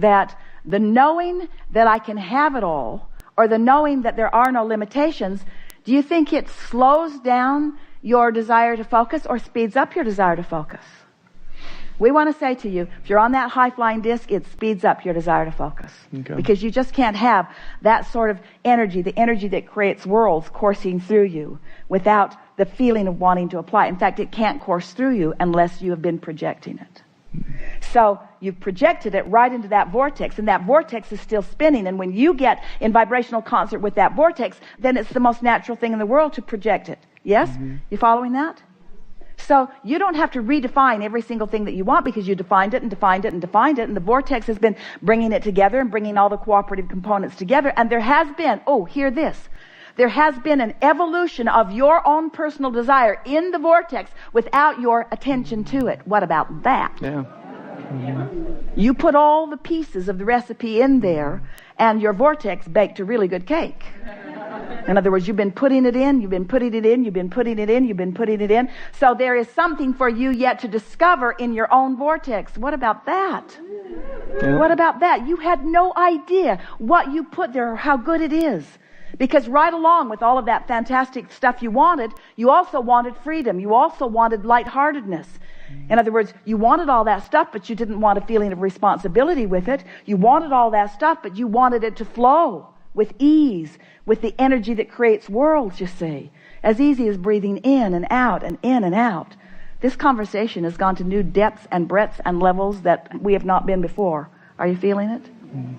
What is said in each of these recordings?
that the knowing that I can have it all, or the knowing that there are no limitations, do you think it slows down your desire to focus or speeds up your desire to focus? We want to say to you, if you're on that high-flying disc, it speeds up your desire to focus. Okay. Because you just can't have that sort of energy, the energy that creates worlds, coursing through you without the feeling of wanting to apply. In fact, it can't course through you unless you have been projecting it. So you've projected it right into that vortex, and that vortex is still spinning. And when you get in vibrational concert with that vortex, then it's the most natural thing in the world to project it. Yes? Mm-hmm. You following that? So you don't have to redefine every single thing that you want, because you defined it and defined it and defined it, and the vortex has been bringing it together and bringing all the cooperative components together. And there has been, hear this, there has been an evolution of your own personal desire in the vortex without your attention to it. What about that? Yeah. Mm-hmm. You put all the pieces of the recipe in there, and your vortex baked a really good cake. In other words, you've been putting it in, you've been putting it in, you've been putting it in, you've been putting it in. So there is something for you yet to discover in your own vortex. What about that? Yeah. What about that? You had no idea what you put there or how good it is. Because right along with all of that fantastic stuff you also wanted freedom. You also wanted lightheartedness. In other words, you wanted all that stuff, but you didn't want a feeling of responsibility with it. You wanted all that stuff, but you wanted it to flow with ease, with the energy that creates worlds, you see. As easy as breathing in and out and in and out. This conversation has gone to new depths and breadths and levels that we have not been before. Are you feeling it? Mm-hmm.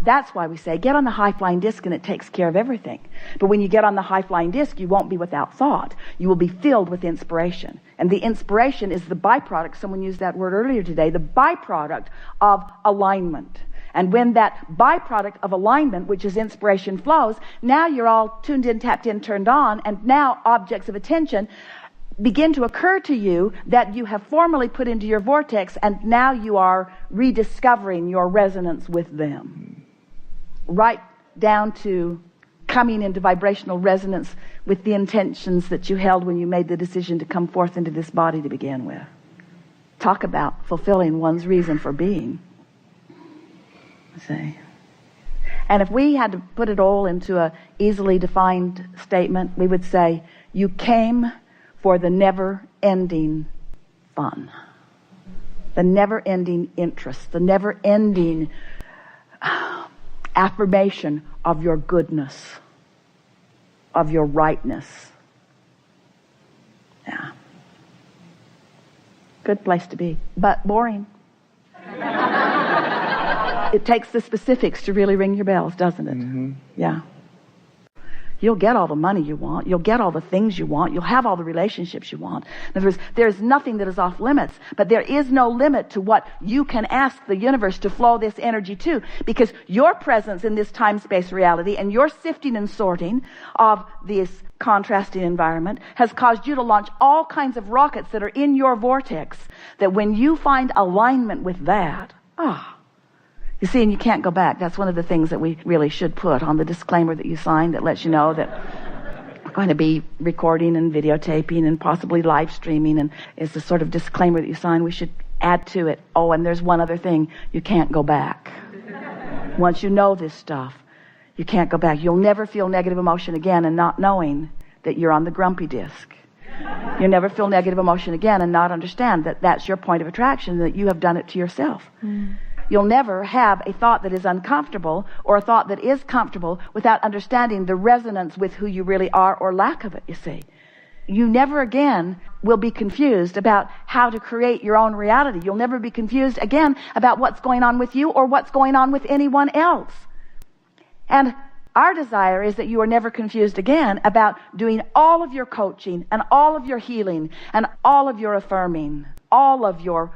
That's why we say, get on the high-flying disc and it takes care of everything. But when you get on the high-flying disc, you won't be without thought. You will be filled with inspiration. And the inspiration is the byproduct, someone used that word earlier today, the byproduct of alignment. And when that byproduct of alignment, which is inspiration, flows, now you're all tuned in, tapped in, turned on, and now objects of attention begin to occur to you that you have formerly put into your vortex, and now you are rediscovering your resonance with them. Right down to coming into vibrational resonance with the intentions that you held when you made the decision to come forth into this body to begin with. Talk about fulfilling one's reason for being. See. And if we had to put it all into a easily defined statement, we would say, you came for the never-ending fun, the never-ending interest, the never-ending affirmation of your goodness, of your rightness. Yeah. Good place to be, but boring. It takes the specifics to really ring your bells, doesn't it? Mm-hmm. Yeah. You'll get all the money you want. You'll get all the things you want. You'll have all the relationships you want. In other words, there's nothing that is off limits, but there is no limit to what you can ask the universe to flow this energy to, because your presence in this time-space reality and your sifting and sorting of this contrasting environment has caused you to launch all kinds of rockets that are in your vortex, that when you find alignment with that, you see, and you can't go back. That's one of the things that we really should put on the disclaimer that you signed that lets you know that we're going to be recording and videotaping and possibly live streaming, and it's the sort of disclaimer that you sign. We should add to it, and there's one other thing. You can't go back. Once you know this stuff, you can't go back. You'll never feel negative emotion again and not knowing that you're on the grumpy disc. You'll never feel negative emotion again and not understand that that's your point of attraction, that you have done it to yourself. You'll never have a thought that is uncomfortable or a thought that is comfortable without understanding the resonance with who you really are, or lack of it, you see. You never again will be confused about how to create your own reality. You'll never be confused again about what's going on with you or what's going on with anyone else. And our desire is that you are never confused again about doing all of your coaching and all of your healing and all of your affirming, all of your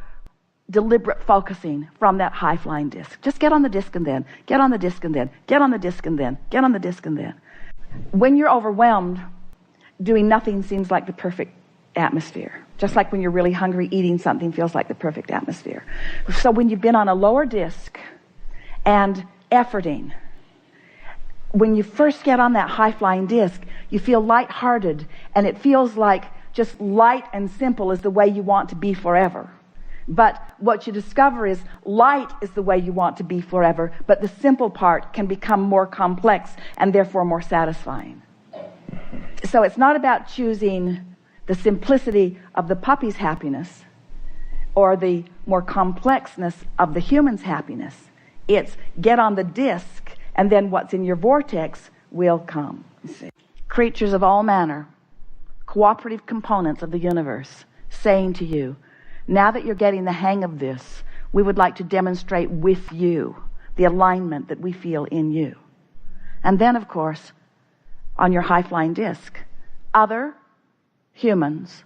deliberate focusing from that high-flying disc. Just get on the disc and then, get on the disc and then, get on the disc and then, get on the disc and then. When you're overwhelmed, doing nothing seems like the perfect atmosphere. Just like when you're really hungry, eating something feels like the perfect atmosphere. So when you've been on a lower disc and efforting, when you first get on that high-flying disc, you feel lighthearted, and it feels like just light and simple is the way you want to be forever. But what you discover is light is the way you want to be forever, but the simple part can become more complex and therefore more satisfying. So it's not about choosing the simplicity of the puppy's happiness or the more complexness of the human's happiness. It's get on the disc, and then what's in your vortex will come. You see. Creatures of all manner, cooperative components of the universe, saying to you, now that you're getting the hang of this, we would like to demonstrate with you the alignment that we feel in you. And then, of course, on your high-flying disc, other humans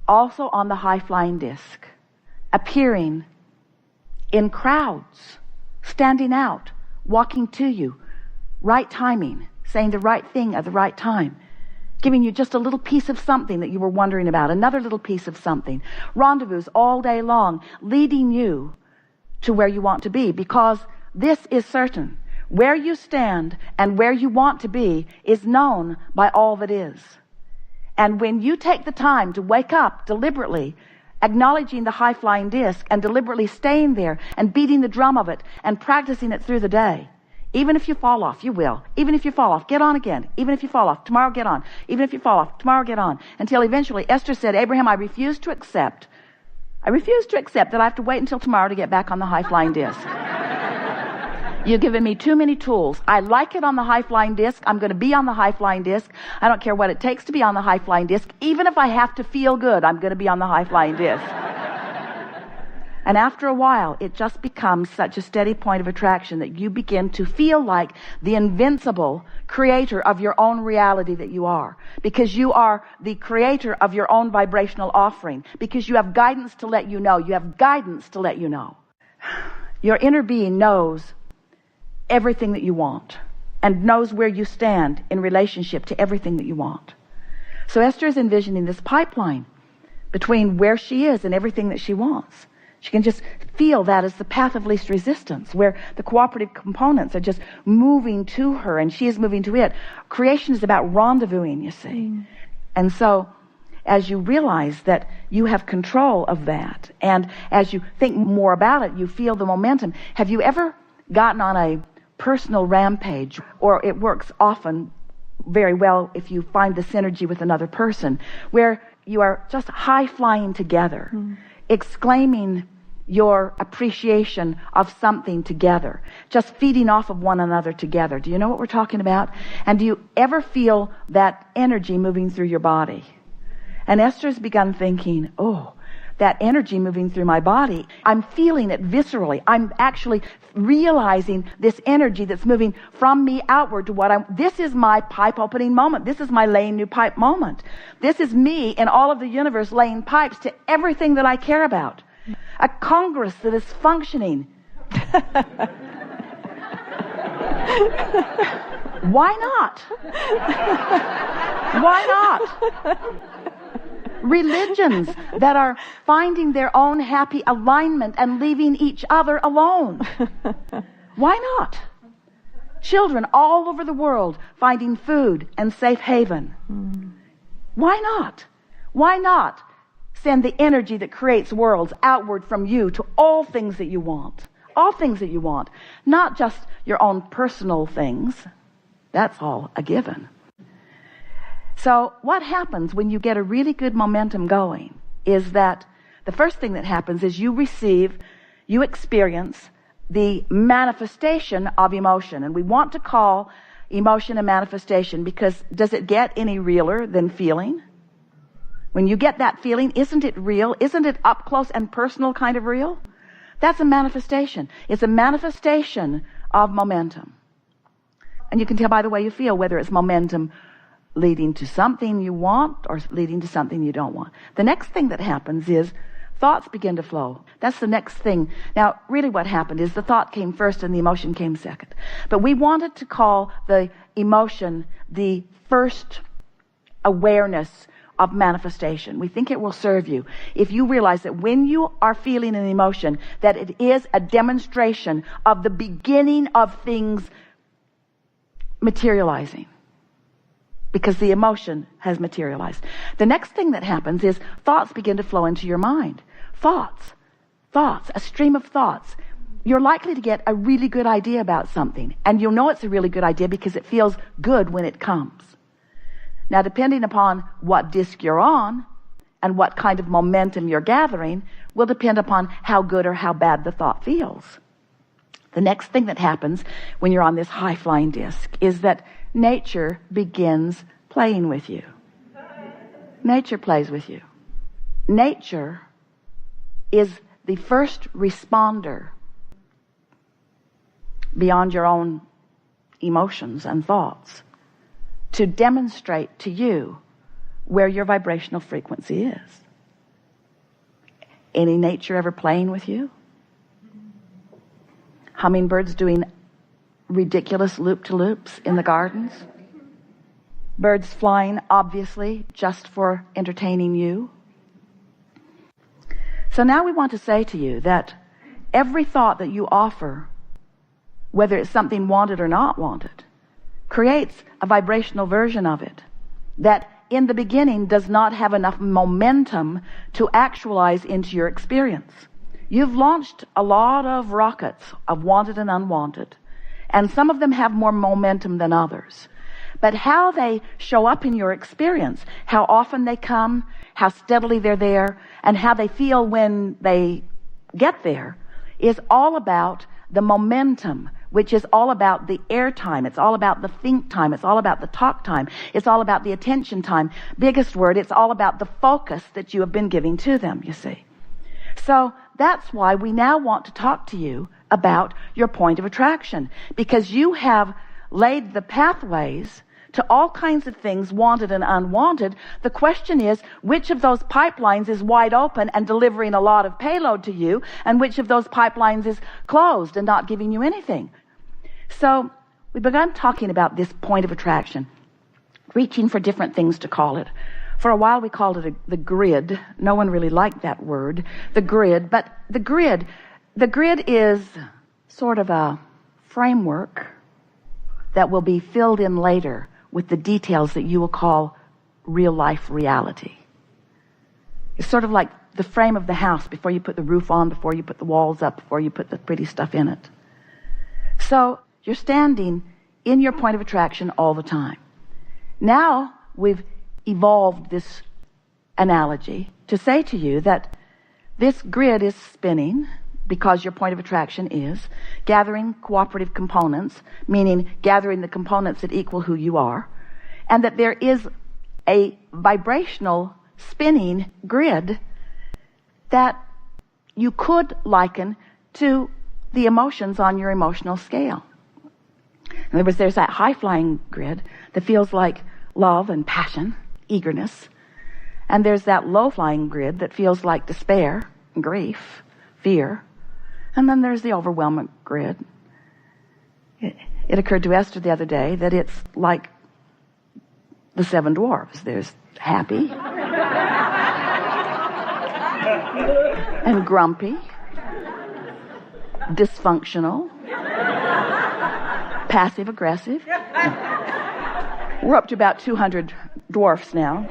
also on the high-flying disc, appearing in crowds, standing out, walking to you, right timing, saying the right thing at the right time, giving you just a little piece of something that you were wondering about, another little piece of something. Rendezvous all day long, leading you to where you want to be, because this is certain. Where you stand and where you want to be is known by all that is. And when you take the time to wake up deliberately, acknowledging the high-flying disc and deliberately staying there and beating the drum of it and practicing it through the day, even if you fall off, you will. Even if you fall off, get on again. Even if you fall off, tomorrow get on. Even if you fall off, tomorrow get on. Until eventually Esther said, Abraham, I refuse to accept that I have to wait until tomorrow to get back on the high-flying disc. You've given me too many tools. I like it on the high-flying disc. I'm going to be on the high-flying disc. I don't care what it takes to be on the high-flying disc. Even if I have to feel good, I'm going to be on the high-flying disc. And after a while, it just becomes such a steady point of attraction that you begin to feel like the invincible creator of your own reality that you are. Because you are the creator of your own vibrational offering. Because you have guidance to let you know. You have guidance to let you know. Your inner being knows everything that you want and knows where you stand in relationship to everything that you want. So Esther is envisioning this pipeline between where she is and everything that she wants. She can just feel that as the path of least resistance, where the cooperative components are just moving to her and she is moving to it. Creation is about rendezvousing, you see. And so as you realize that you have control of that, and as you think more about it, you feel the momentum. Have you ever gotten on a personal rampage? Or it works often very well if you find the synergy with another person, where you are just high-flying together, exclaiming your appreciation of something together, just feeding off of one another together. Do you know what we're talking about? And do you ever feel that energy moving through your body? And Esther's begun thinking, oh, that energy moving through my body, I'm feeling it viscerally. I'm actually realizing this energy that's moving from me outward to this is my pipe opening moment. This is my laying new pipe moment. This is me in all of the universe laying pipes to everything that I care about. A Congress that is functioning. Why not? Why not? Religions that are finding their own happy alignment and leaving each other alone. Why not? Children all over the world finding food and safe haven. Why not? Why not send the energy that creates worlds outward from you to all things that you want? All things that you want. Not just your own personal things. That's all a given. So what happens when you get a really good momentum going is that the first thing that happens is you experience the manifestation of emotion. And we want to call emotion a manifestation because does it get any realer than feeling? When you get that feeling, isn't it real? Isn't it up close and personal kind of real? That's a manifestation. It's a manifestation of momentum. And you can tell by the way you feel whether it's momentum leading to something you want or leading to something you don't want. The next thing that happens is thoughts begin to flow. That's the next thing. Now, really what happened is the thought came first and the emotion came second. But we wanted to call the emotion the first awareness of manifestation. We think it will serve you if you realize that when you are feeling an emotion, that it is a demonstration of the beginning of things materializing. Because the emotion has materialized. The next thing that happens is thoughts begin to flow into your mind. Thoughts. thoughts, a stream of thoughts, you're likely to get a really good idea about something. And you'll know it's a really good idea because it feels good when it comes. Now, depending upon what disc you're on and what kind of momentum you're gathering will depend upon how good or how bad the thought feels. The next thing that happens when you're on this high-flying disc is that nature begins playing with you. Nature plays with you. Nature is the first responder beyond your own emotions and thoughts to demonstrate to you where your vibrational frequency is. Any nature ever playing with you? Hummingbirds doing ridiculous loop-to-loops in the gardens? Birds flying, obviously, just for entertaining you? So now we want to say to you that every thought that you offer, whether it's something wanted or not wanted, creates a vibrational version of it that in the beginning does not have enough momentum to actualize into your experience. You've launched a lot of rockets of wanted and unwanted, and some of them have more momentum than others. But how they show up in your experience, how often they come, how steadily they're there, and how they feel when they get there is all about the momentum, which is all about the air time. It's all about the think time. It's all about the talk time. It's all about the attention time. Biggest word, it's all about the focus that you have been giving to them, you see. So that's why we now want to talk to you about your point of attraction, because you have laid the pathways to all kinds of things, wanted and unwanted. The question is, which of those pipelines is wide open and delivering a lot of payload to you, and which of those pipelines is closed and not giving you anything? So we began talking about this point of attraction, reaching for different things to call it. For a while we called it the grid. No one really liked that word, the grid. But the grid is sort of a framework that will be filled in later with the details that you will call real life reality. It's sort of like the frame of the house before you put the roof on, before you put the walls up, before you put the pretty stuff in it. So you're standing in your point of attraction all the time. Now we've evolved this analogy to say to you that this grid is spinning because your point of attraction is gathering cooperative components, meaning gathering the components that equal who you are, and that there is a vibrational spinning grid that you could liken to the emotions on your emotional scale. In other words, there's that high-flying grid that feels like love and passion, eagerness, and there's that low-flying grid that feels like despair, grief, fear. And then there's the overwhelming grid. It occurred to Esther the other day that it's like the seven dwarfs. There's happy and grumpy, dysfunctional, passive aggressive. We're up to about 200 dwarfs now.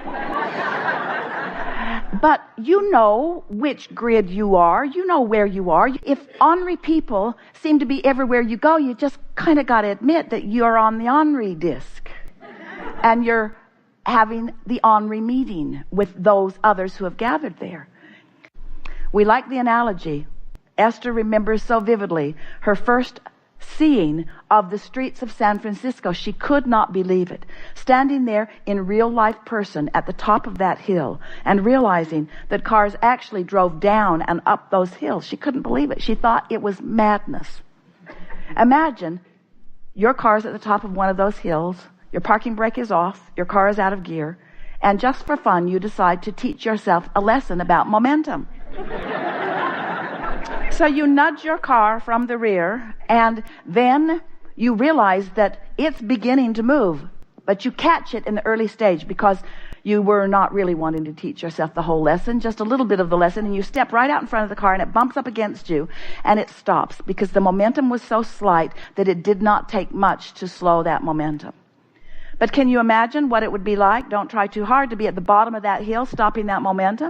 But you know which grid you are. You know where you are. If ornery people seem to be everywhere you go, you just kind of got to admit that you're on the ornery disc. And you're having the ornery meeting with those others who have gathered there. We like the analogy. Esther remembers so vividly her first seeing of the streets of San Francisco. She could not believe it. Standing there in real life person at the top of that hill and realizing that cars actually drove down and up those hills. She couldn't believe it. She thought it was madness. Imagine your car's at the top of one of those hills. Your parking brake is off. Your car is out of gear. And just for fun, you decide to teach yourself a lesson about momentum. So you nudge your car from the rear, and then you realize that it's beginning to move, but you catch it in the early stage because you were not really wanting to teach yourself the whole lesson, just a little bit of the lesson, and you step right out in front of the car and it bumps up against you and it stops because the momentum was so slight that it did not take much to slow that momentum. But can you imagine what it would be like? Don't try too hard to be at the bottom of that hill stopping that momentum.